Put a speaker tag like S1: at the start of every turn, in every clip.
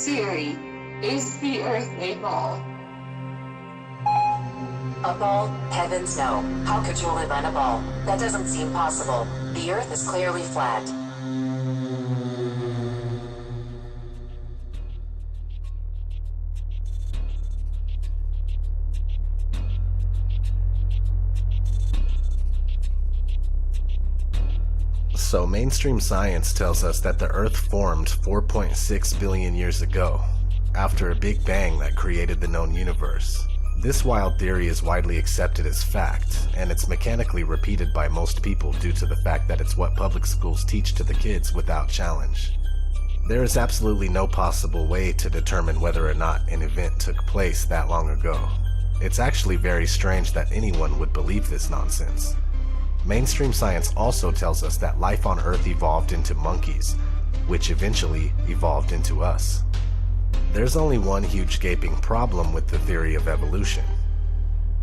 S1: Siri, is the Earth a ball?
S2: A ball? Heavens no. How could you live on a ball? That doesn't seem possible. The Earth is clearly flat.
S3: So mainstream science tells us that the Earth formed 4.6 billion years ago, after a big bang that created the known universe. This wild theory is widely accepted as fact, and it's mechanically repeated by most people due to the fact that it's what public schools teach to the kids without challenge. There is absolutely no possible way to determine whether or not an event took place that long ago. It's actually very strange that anyone would believe this nonsense. Mainstream science also tells us that life on Earth evolved into monkeys, which eventually evolved into us. There's only one huge gaping problem with the theory of evolution.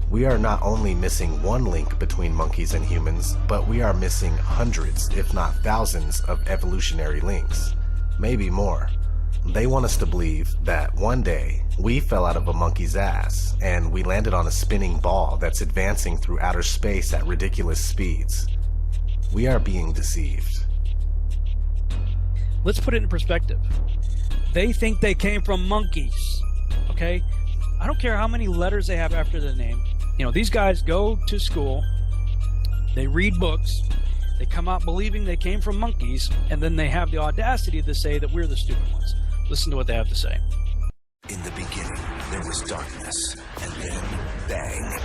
S3: We are not only missing one link between monkeys and humans, but we are missing hundreds, if not thousands, of evolutionary links. Maybe more. They want us to believe that one day we fell out of a monkey's ass and we landed on a spinning ball that's advancing through outer space at ridiculous speeds. We are being deceived.
S4: Let's put it in perspective. They think they came from monkeys, okay? I don't care how many letters they have after the name. You know, these guys go to school, they read books, they come out believing they came from monkeys, and then they have the audacity to say that we're the stupid ones. Listen to what they have to say.
S5: In the beginning, there was darkness, and then bang,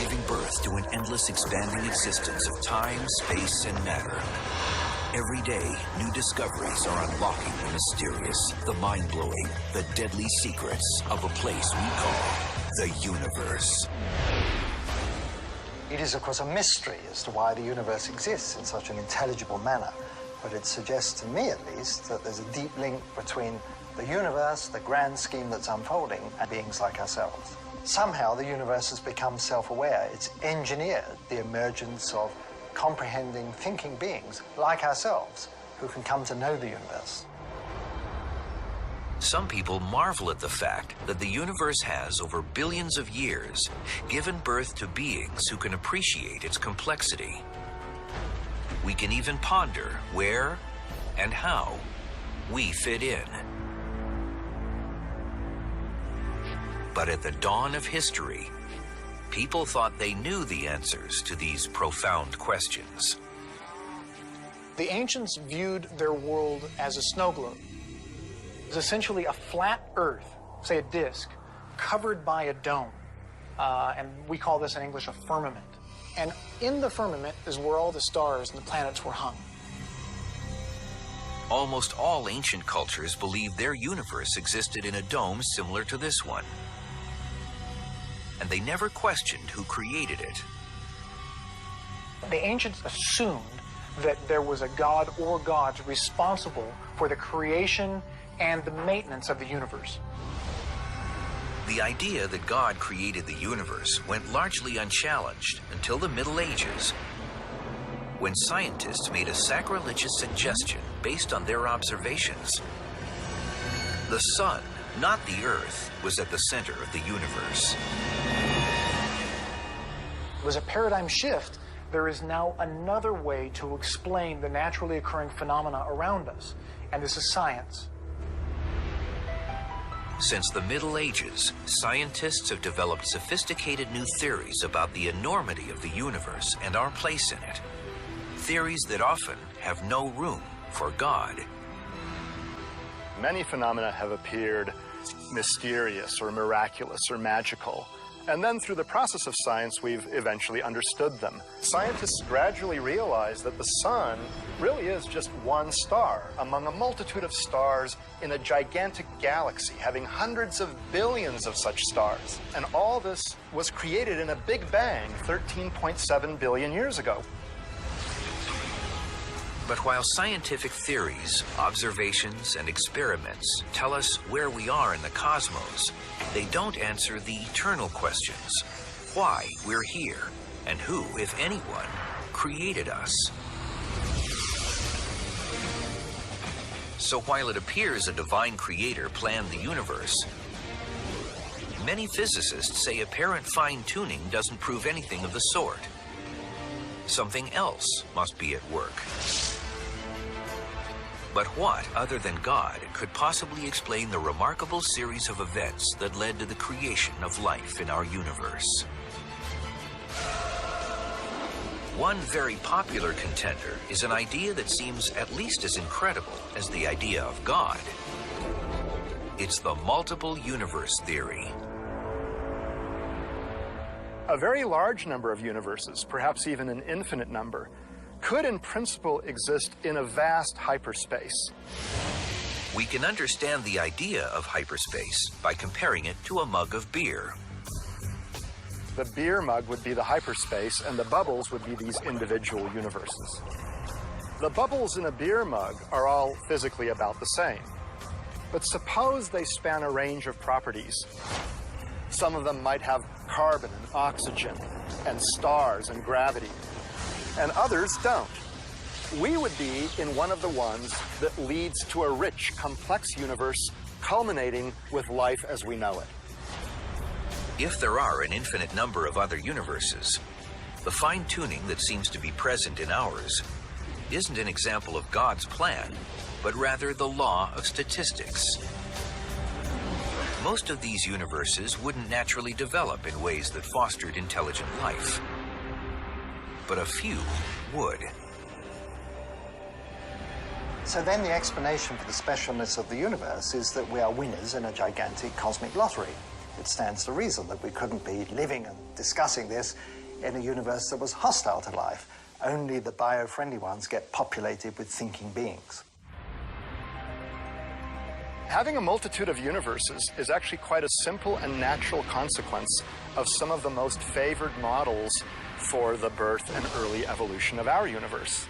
S5: giving birth to an endless expanding existence of time, space, and matter. Every day, new discoveries are unlocking the mysterious, the mind-blowing, the deadly secrets of a place we call the universe.
S6: It is, of course, a mystery as to why the universe exists in such an intelligible manner. But it suggests, to me at least, that there's a deep link between the universe, the grand scheme that's unfolding, and beings like ourselves. Somehow the universe has become self-aware. It's engineered the emergence of comprehending, thinking beings like ourselves who can come to know the universe.
S5: Some people marvel at the fact that the universe has, over billions of years, given birth to beings who can appreciate its complexity. We can even ponder where and how we fit in. But at the dawn of history, people thought they knew the answers to these profound questions.
S7: The ancients viewed their world as a snow globe. It was essentially a flat Earth, say a disk, covered by a dome. And we call this in English a firmament. And in the firmament is where all the stars and the planets were hung.
S5: Almost all ancient cultures believed their universe existed in a dome similar to this one. And they never questioned who created it.
S7: The ancients assumed that there was a god or gods responsible for the creation and the maintenance of the universe.
S5: The idea that God created the universe went largely unchallenged until the Middle Ages, when scientists made a sacrilegious suggestion based on their observations. The sun, not the Earth, was at the center of the universe.
S7: It was a paradigm shift. There is now another way to explain the naturally occurring phenomena around us, and this is science.
S5: Since the Middle Ages, scientists have developed sophisticated new theories about the enormity of the universe and our place in it. Theories that often have no room for God.
S8: Many phenomena have appeared mysterious or miraculous or magical. And then through the process of science, we've eventually understood them. Scientists gradually realized that the sun really is just one star among a multitude of stars in a gigantic galaxy, having hundreds of billions of such stars. And all this was created in a Big Bang 13.7 billion years ago.
S5: But while scientific theories, observations, and experiments tell us where we are in the cosmos, they don't answer the eternal questions: why we're here, and who, if anyone, created us. So while it appears a divine creator planned the universe, many physicists say apparent fine-tuning doesn't prove anything of the sort. Something else must be at work. But what, other than God, could possibly explain the remarkable series of events that led to the creation of life in our universe? One very popular contender is an idea that seems at least as incredible as the idea of God. It's the multiple universe theory.
S8: A very large number of universes, perhaps even an infinite number, could in principle exist in a vast hyperspace.
S5: We can understand the idea of hyperspace by comparing it to a mug of beer.
S8: The beer mug would be the hyperspace, and the bubbles would be these individual universes. The bubbles in a beer mug are all physically about the same. But suppose they span a range of properties. Some of them might have carbon and oxygen and stars and gravity, and others don't. We would be in one of the ones that leads to a rich, complex universe culminating with life as we know it.
S5: If there are an infinite number of other universes, the fine-tuning that seems to be present in ours isn't an example of God's plan, but rather the law of statistics. Most of these universes wouldn't naturally develop in ways that fostered intelligent life, but a few would.
S6: So then the explanation for the specialness of the universe is that we are winners in a gigantic cosmic lottery. It stands to reason that we couldn't be living and discussing this in a universe that was hostile to life. Only the bio-friendly ones get populated with thinking beings.
S8: Having a multitude of universes is actually quite a simple and natural consequence of some of the most favored models for the birth and early evolution of our universe.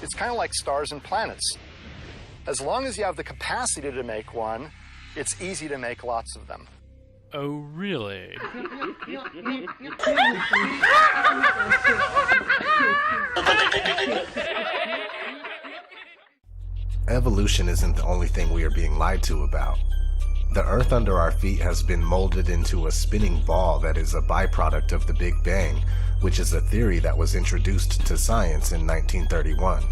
S8: It's kind of like stars and planets. As long as you have the capacity to make one, it's easy to make lots of them.
S9: Oh, really?
S3: Evolution isn't the only thing we are being lied to about. The Earth under our feet has been molded into a spinning ball that is a byproduct of the Big Bang, which is a theory that was introduced to science in 1931.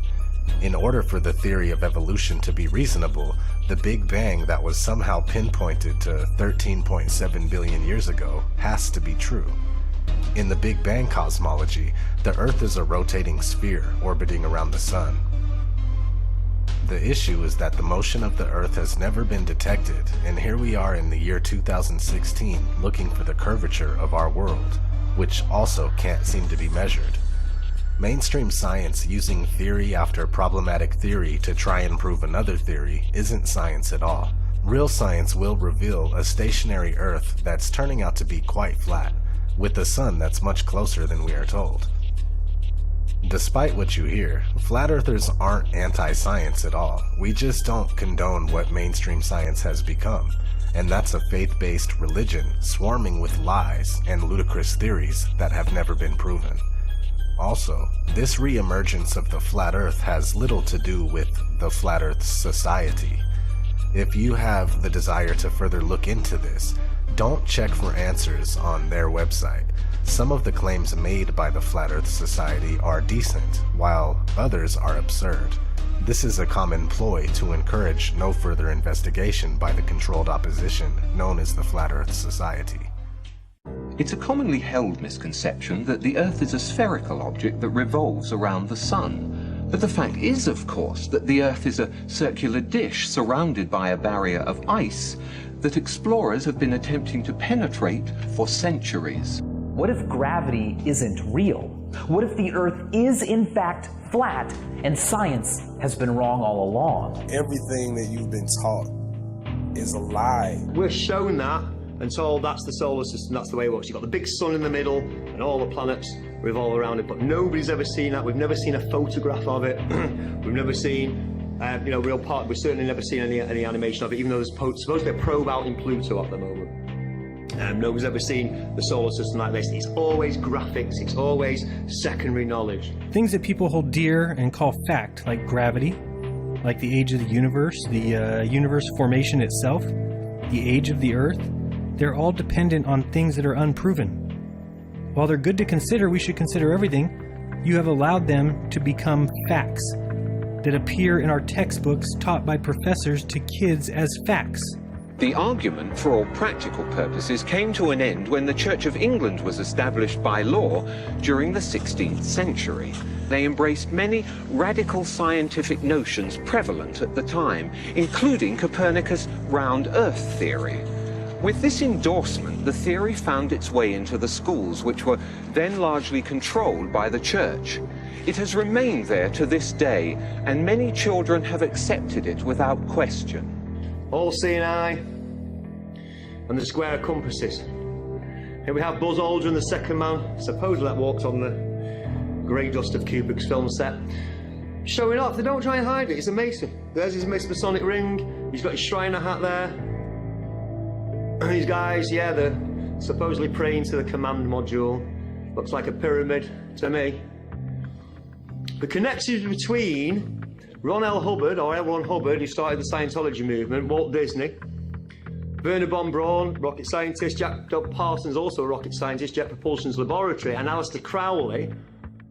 S3: In order for the theory of evolution to be reasonable, the Big Bang that was somehow pinpointed to 13.7 billion years ago has to be true. In the Big Bang cosmology, the Earth is a rotating sphere orbiting around the Sun. The issue is that the motion of the Earth has never been detected, and here we are in the year 2016 looking for the curvature of our world, which also can't seem to be measured. Mainstream science using theory after problematic theory to try and prove another theory isn't science at all. Real science will reveal a stationary Earth that's turning out to be quite flat, with a sun that's much closer than we are told. Despite what you hear, flat earthers aren't anti-science at all. We just don't condone what mainstream science has become, and that's a faith-based religion swarming with lies and ludicrous theories that have never been proven. Also, this re-emergence of the flat earth has little to do with the Flat Earth Society. If you have the desire to further look into this, don't check for answers on their website. Some of the claims made by the Flat Earth Society are decent, while others are absurd. This is a common ploy to encourage no further investigation by the controlled opposition known as the Flat Earth Society.
S10: It's a commonly held misconception that the Earth is a spherical object that revolves around the Sun. But the fact is, of course, that the Earth is a circular dish surrounded by a barrier of ice that explorers have been attempting to penetrate for centuries.
S11: What if gravity isn't real? What if the Earth is in fact flat and science has been wrong all along?
S12: Everything that you've been taught is a lie.
S13: We're shown that and told that's the solar system, that's the way it works. You've got the big sun in the middle and all the planets revolve around it, but nobody's ever seen that. We've never seen a photograph of it. We've never seen, real part. We've certainly never seen any animation of it, even though there's supposedly a probe out in Pluto at the moment. Nobody's ever seen the solar system like this. It's always graphics, it's always secondary knowledge.
S14: Things that people hold dear and call fact, like gravity, like the age of the universe, the universe formation itself, the age of the Earth, they're all dependent on things that are unproven. While they're good to consider, we should consider everything. You have allowed them to become facts that appear in our textbooks taught by professors to kids as facts.
S10: The argument, for all practical purposes, came to an end when the Church of England was established by law during the 16th century. They embraced many radical scientific notions prevalent at the time, including Copernicus' round Earth theory. With this endorsement, the theory found its way into the schools, which were then largely controlled by the Church. It has remained there to this day, and many children have accepted it without question.
S13: All-seeing eye and the square of compasses. Here we have Buzz Aldrin, the second man, supposedly that walked on the grey dust of Kubrick's film set, showing off. They don't try and hide it, he's a Mason. There's his Masonic ring, he's got his Shriner hat there. And these guys, yeah, they're supposedly praying to the command module. Looks like a pyramid to me. The connections between Ron L. Hubbard, or L. Ron Hubbard, who started the Scientology movement, Walt Disney, Werner von Braun, rocket scientist, Jack Parsons, also a rocket scientist, Jet Propulsion's laboratory, and Aleister Crowley,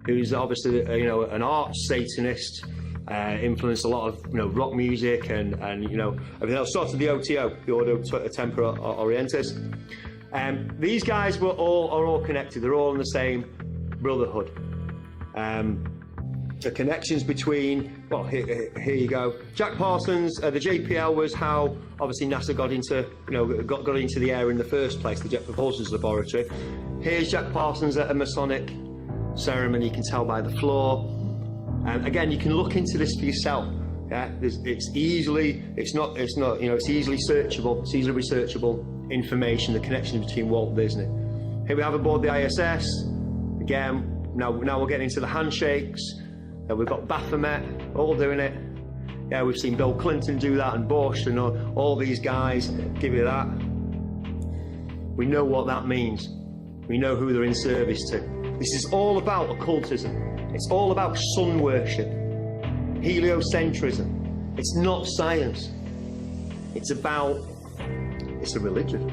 S13: who's obviously an arch Satanist, influenced a lot of rock music and everything else. Started the OTO, the Ordo Tempora Orientis. These guys are all connected. They're all in the same brotherhood. The connections between, well, here you go. Jack Parsons, the JPL was how obviously NASA got into the air in the first place, the Jet Propulsion's laboratory. Here's Jack Parsons at a Masonic ceremony. You can tell by the floor. Again, you can look into this for yourself. Yeah, it's easily searchable. It's easily researchable information. The connection between Walt Disney. Here we have aboard the ISS. Again, now we're getting into the handshakes. We've got Baphomet all doing it. Yeah, we've seen Bill Clinton do that and Bush and all these guys give you that. We know what that means. We know who they're in service to. This is all about occultism. It's all about sun worship, heliocentrism. It's not science. It's a religion.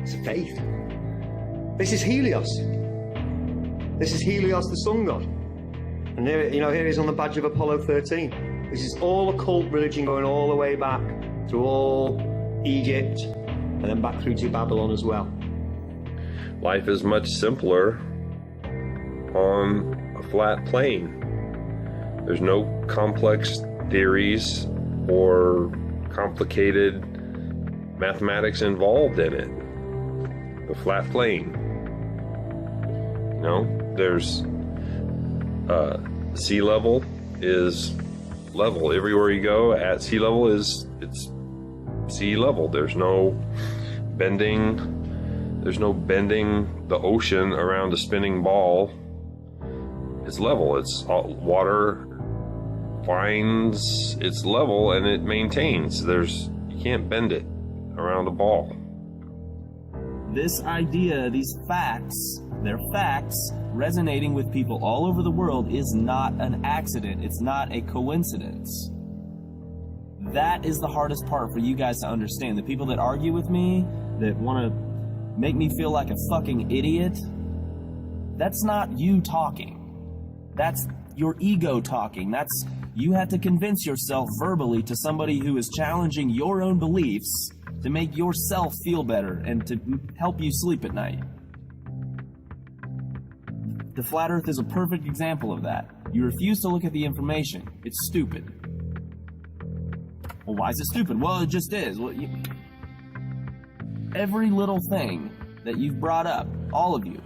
S13: It's a faith. This is Helios. This is Helios, the sun god. And here he is on the badge of Apollo 13. This is all occult religion going all the way back through all Egypt and then back through to Babylon as well.
S15: Life is much simpler on a flat plane. There's no complex theories or complicated mathematics involved in it. The flat plane. There's sea level is level. Everywhere you go at sea level it's sea level. There's no bending the ocean around a spinning ball. It's level. It's water finds its level and it maintains. You can't bend it around a ball.
S16: This idea, these facts, they're facts, resonating with people all over the world is not an accident. It's not a coincidence. That is the hardest part for you guys to understand. The people that argue with me, that want to make me feel like a fucking idiot, that's not you talking. That's your ego talking. You have to convince yourself verbally to somebody who is challenging your own beliefs to make yourself feel better and to help you sleep at night. The flat earth is a perfect example of that. You refuse to look at the information. It's stupid. Well, why is it stupid? Well, it just is. Every little thing that you've brought up, all of you,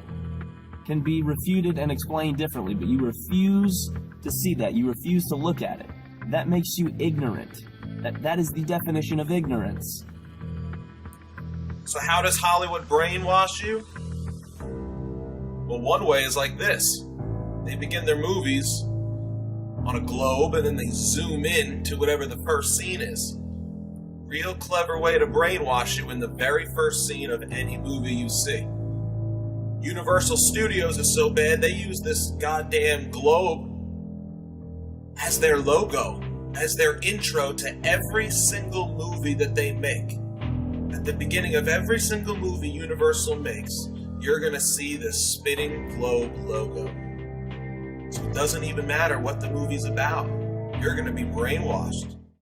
S16: can be refuted and explained differently, but you refuse to see that. You refuse to look at it. That makes you ignorant. That is the definition of ignorance.
S17: So how does Hollywood brainwash you? Well, one way is like this. They begin their movies on a globe and then they zoom in to whatever the first scene is. Real clever way to brainwash you in the very first scene of any movie you see. Universal Studios is so bad they use this goddamn globe as their logo. as their intro to every single movie that they make. At the beginning of every single movie Universal makes, you're going to see this spinning globe logo. So it doesn't even matter what the movie's about. You're going to be brainwashed.